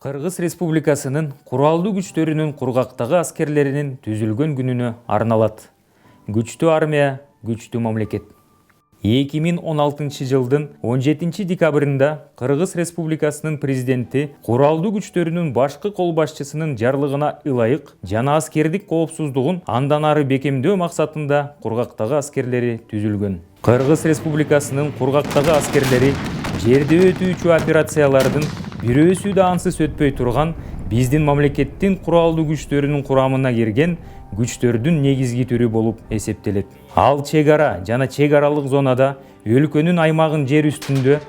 Кыргыз Республикасынын куралдуу күчтөрүнүн кургактагы аскерлеринин түзүлгөн күнүнө арналат. Күчтүү армия, күчтүү мамлекет. 2016 жылдын 17 декабрында Кыргыз Республикасынын президенти куралдуу күчтөрүнүн башкы кол башчысынын жарлыгына ылайык жана аскердик коопсуздугун андан ары бекемдөө максатында кургактагы аскерлери түзүлгөн. Кыргыз Республикасынын кургактагы аскерлери жерде өтүүчү операциялардын бирөөсү да ансыз өтпөй турган биздин мамлекеттин куралдуу күчтөрүнүн курамына кирген күчтөрдүн негизги түрү болуп эсептелет. Ал чек ара жана чек аралык зонада өлкөнүн аймагын жер үстүндө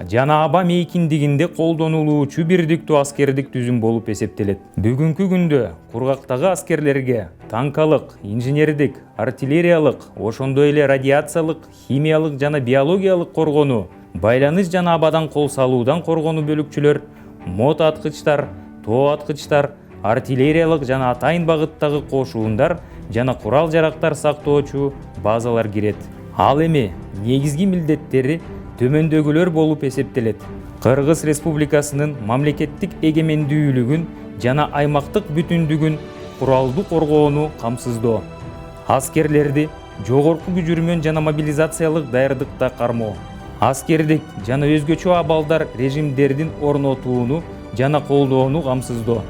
жана аба мейкиндигинде колдонулуучу бирдиктүү аскердик түзүм болуп эсептелет. Бүгүнкү күндө кургактагы аскерлерге танкалык, инженердик, артиллериялык, ошондой эле радиациялык, химиялык жана биологиялык коргонуу, байланыш жана абадан кол салуудан коргонуу бөлүкчүлөр, мото аткычтар, тоо аткычтар, артиллериялык жана атайын багыттагы кошуундар жана курал-жарактар сактоочу базалар кирет. Ал эми негизги милдеттери төмөндөгүлөр болуп эсептелет. Кыргыз Республикасынын мамлекеттик эгемендүүлүгүн жана аймактык бүтүндүгүн куралдуу коргоону камсыздоо. Аскерлерди жогорку күжүрмөн жана мобилизациялык даярдыкта кармоо. Аскердик жана өзгөчө абалдар режимдердин орнотууну жана колдоону камсыздоо.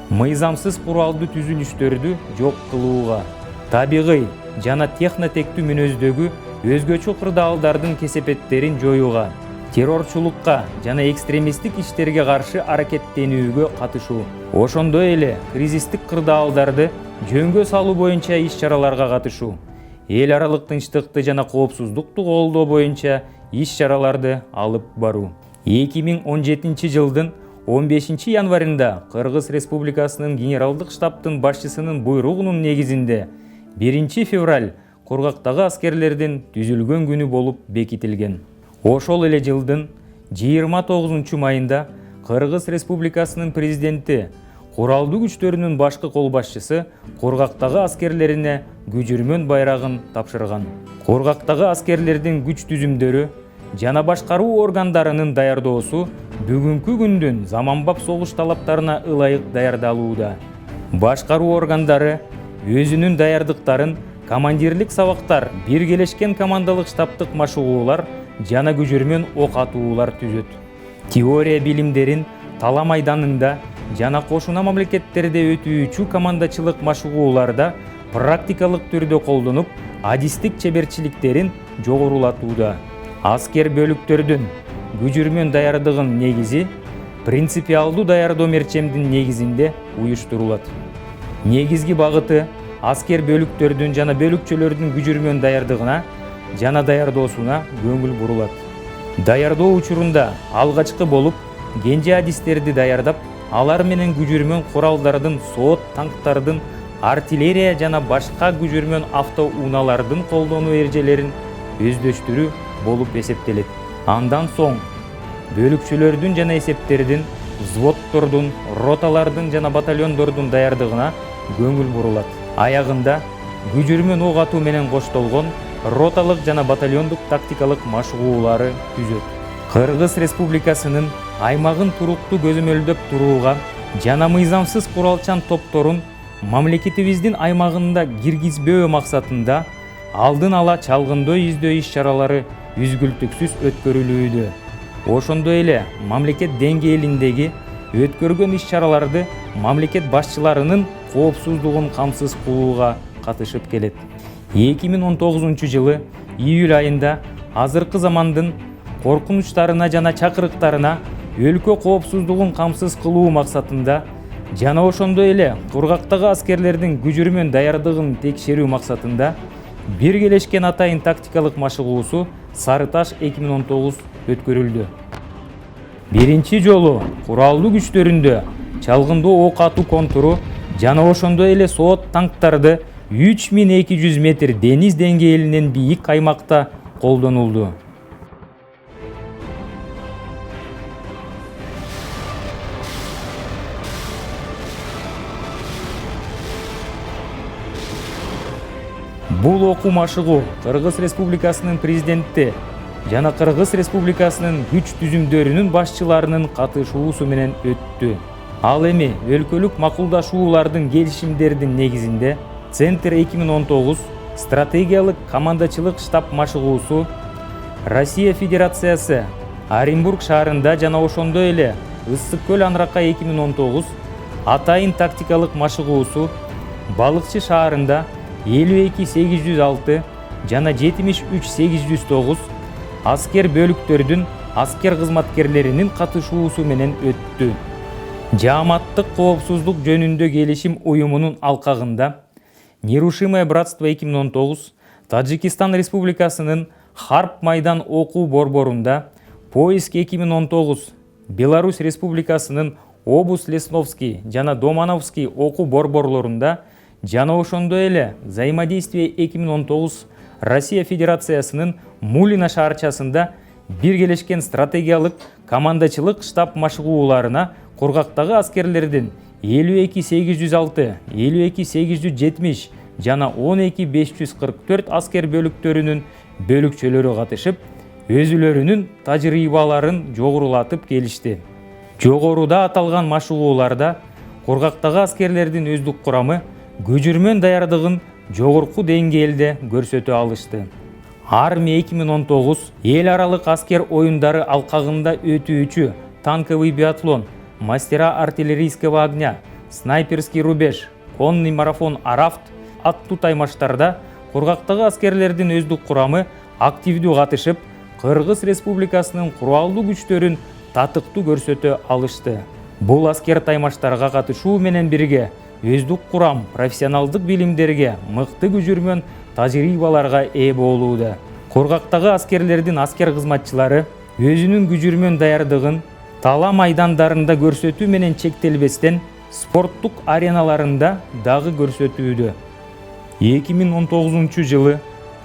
Мыйзамсыз куралдуу түзүлүштөрдү жок кылууга. Табигый жана технотектүү мүнөздөгү өзгөчө кырдаалдардын кесепеттерин жоюуга. Террорчулукка жана экстремисттик иштерге каршы аракеттенүүгө катышуу. Ошондой эле кризистик кырдаалдарды жөнгө салуу боюнча иш-чараларга катышуу. Эл аралык тынчтыкты жана коопсуздукту колдоо боюнча иш-чараларды алып баруу. 2017 жылдын 15 январында Кыргыз Республикасынын генералдык штабтын башчысынын буйругунун негизинде 1 февраль кургактагы аскерлердин түзүлгөн күнү болуп бекитилген. Ошол эле жылдын 29 майында Кыргыз Республикасынын президенти куралдуу күчтөрүнүн башкы кол башчысы кургактагы аскерлерине күжүрмөн байрагын тапшырган. Кургактагы аскерлердин күч түзүмдөрү жана башкаруу органдарынын даярдоосу бүгүнкү күндүн заманбап согуш талаптарына ылайык даярдалууда. Башкаруу органдары өзүнүн даярдыктарын командирлик сабактар, биргелешкен командалык штабтык машыгуулар жана күжүрмөн ок атуулар түзөт. Теория билимдерин тала майданында жана кошуна мамлекеттерде өтүүчү командачылык машыгууларда практикалык түрдө колдонуп, адистик чеберчиликтерин жогорулатууда. Аскер бөлүктөрдүн күжүрмөн даярдыгын негизи принципиалдуу даярдоо мерчемдин негизинде уюштурулат. Негизги багыты аскер бөлүктөрдүн жана бөлүкчөлөрдүн күжүрмөн даярдыгына жана даярдоосуна көңүл бурулат. Даярдоо учурунда алгачкы болуп кенже адистерди даярдап, алар менен күжүрмөн куралдардын, соот танктардын, артиллерия жана башка күжүрмөн автоунаалардын колдонуу эрежелерин өздөштүрүү болуп эсептелет. Андан соң бөлүкчөлөрдүн жана эсептердин, взводдордун, роталардын жана батальондордун даярдыгына көңүл бурулат. Аягында күжүрмөн ок атуу менен коштолгон роталык жана батальондук тактикалык машыгуулары түзөт. Кыргыз Республикасынын аймагын туруктуу көзөмөлдөп турууга жана мыйзамсыз куралчан топторун мамлекетибиздин аймагында киргизбөө максатында алдын ала чалгындоо издөө иш-чаралары үзгүлтүксүз өткөрүлүүдө. Ошондой эле мамлекет деңгээлиндеги өткөргөн иш-чараларды мамлекет башчыларынын коопсуздугун камсыз кылууга катышып келет. 2019 жылы июль айында азыркы замандын коркунучтарына жана чакырыктарына өлкө коопсуздугун камсыз кылуу максатында жана ошондой эле кургактагы аскерлердин күжүрмөн даярдыгын текшерүү максатында биргелешкен атайын тактикалык машыгуусу Сары Таш 2019 өткөрүлдү. Биринчи жолу куралдуу күчтөрүндө чалгындоо ок атуу контуру жана ошондой эле соот танктарды 3200 метр дениз деңгээлинен бийик аймакта колдонулду. Бул окуу машыгуу Кыргыз Республикасынын президенти жана Кыргыз Республикасынын күч түзүмдөрүнүн башчыларынын катышуусу менен өттү. Ал эми өлкөлүк макулдашуулардын келишимдердин негизинде Центр 2019 стратегиялык командачылык штаб машыгуусу Россия Федерациясы Оренбург шаарында жана ошондой эле Ысык көл Анракай 2019 атайын тактикалык машыгуусу Балыкчы шаарында 52806 жана 73809 аскер бөлүктөрдүн аскер кызматкерлеринин катышуусу менен өттү. Жааматтык коопсуздук жөнүндө келишим уюмунун алкагында Нерушимое братство 2019 Таджикистан Республикасынын Харп майдан окуу борборунда, Поиск 2019 Беларусь Республикасынын Обус Лесновский жана Домановский окуу борборлорунда жана ошондой эле Взаимодействие 2019 Россия Федерациясынын Мулино шаарчасында биргелешкен стратегиялык командачылык штаб машыгууларына кургактагы аскерлердин 52806, 52870 жана 12544 аскер бөлүктөрүнүн бөлүкчөлөрү катышып, өзүлөрүнүн тажрыйбаларын жогорулатып келишти. Жогоруда аталган машыгууларда кургактагы аскерлердин өздүк курамы көжүрмөн даярдыгын жогорку деңгээлде көрсөтө алышты. Армия 2019 эл аралык аскер оюндары алкагында өтүүчү танковый биатлон, мастера артиллерийского огня, снайперский рубеж, конный марафон Арафт аттуу таймаштарда кургактагы аскерлердин өздүк курамы активдүү катышып, Кыргыз Республикасынын куралдуу күчтөрүн татыктуу көрсөтө алышты. Бул аскер таймаштарга катышуу менен бирге өздүк курам профессионалдык билимдерге, мыкты көжүрмөн тажрыйбаларга ээ болууда. Кургактагы аскерлердин аскер кызматчылары өзүнүн көжүрмөн даярдыгын тала майдандарында көрсөтүү менен чектелбестен спорттук ареналарында дагы көрсөтүүдө. 2019 жылы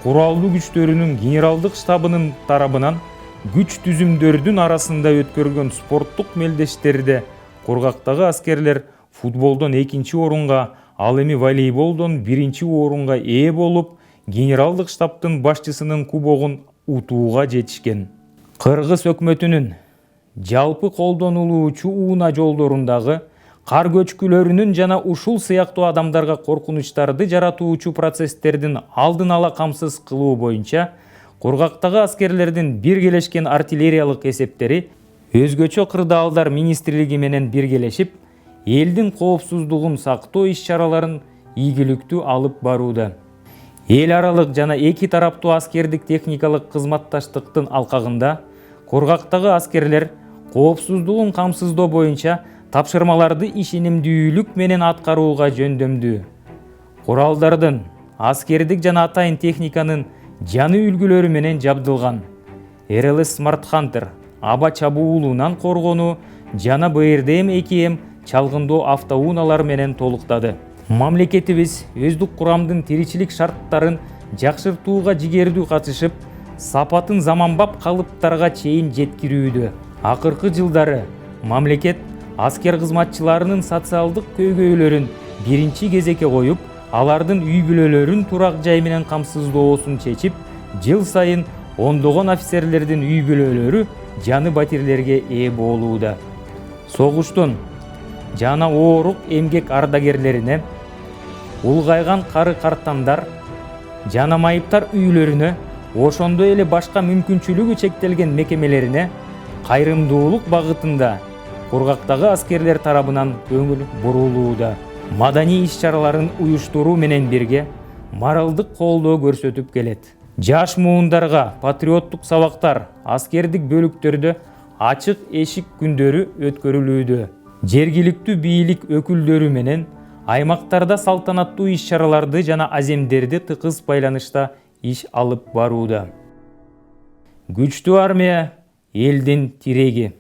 куралдуу күчтөрүнүн генералдык штабынын тарабынан күч түзүмдөрдүн арасында өткөргөн спорттук мелдештерде кургактагы аскерлер футболдон 2-чи орунга, ал эми волейболдон 1-чи орунга ээ болуп, генералдык штабтын башчысынын кубогун утууга жетишкен. Кыргыз өкмөтүнүн жалпы колдонулуучу ууна жолдорундагы кар көчкүлөрүнүн жана ушул сыяктуу адамдарга коркунучтарды жаратуучу процесстердин алдын ала камсыз кылуу боюнча кургактагы аскерлердин биргелешкен артиллериялык эсептери өзгөчө кырдаалдар министрлиги менен биргелешип, элдин коопсуздугун сактоо иш-чараларын ийгиликтүү алып барууда. Эл аралык жана эки тараптуу аскердик техникалык кызматташтыктын алкагында кургактагы аскерлер коопсуздугун камсыздоо боюнча тапшырмаларды ишенимдүүлүк менен аткарууга жөндөмдүү. Куралдардын, аскердик жана атайын техниканын жаңы үлгүлөрү менен жабдылган. РЛС Smart Hunter аба чабуулунан коргонуу жана БРДМ-2М чалгындоо автоуналар менен толуктады. Мамлекетибиз өздүк курамдын тиричилик шарттарын жакшыртууга жигердүү катышып, сапатын заманбап калыптарга чейин жеткирүүдө. Акыркы жылдары мамлекет аскер кызматчыларынын социалдык көйгөйлөрүн биринчи кезекке коюп, алардын үй бүлөлөрүн турак жай менен камсыздоосун чечип, жыл сайын ондогон офицерлердин үй бүлөлөрү жаңы батирлерге ээ болууда. Согуштун жана оорук эмгек ардагерлерине, улгайган кары картандар жана майыптар үйлөрүнө, ошондой эле башка мүмкүнчүлүгү чектелген мекемелерине кайрымдуулук багытында кургактагы аскерлер тарабынан көңүл бурулууда. Маданий иш-чараларын уюштуруу менен бирге моралдык колдоо көрсөтүп келет. Жаш муундарга патриоттук сабактар аскердик бөлүктөрдө ачык эшик күндөрү өткөрүлүүдө. Жергиликтүү бийлик өкүлдөрү менен аймактарда салтанаттуу иш-чараларды жана аземдерди тыкыз байланышта иш алып барууда. Күчтүү армия элдин тиреги.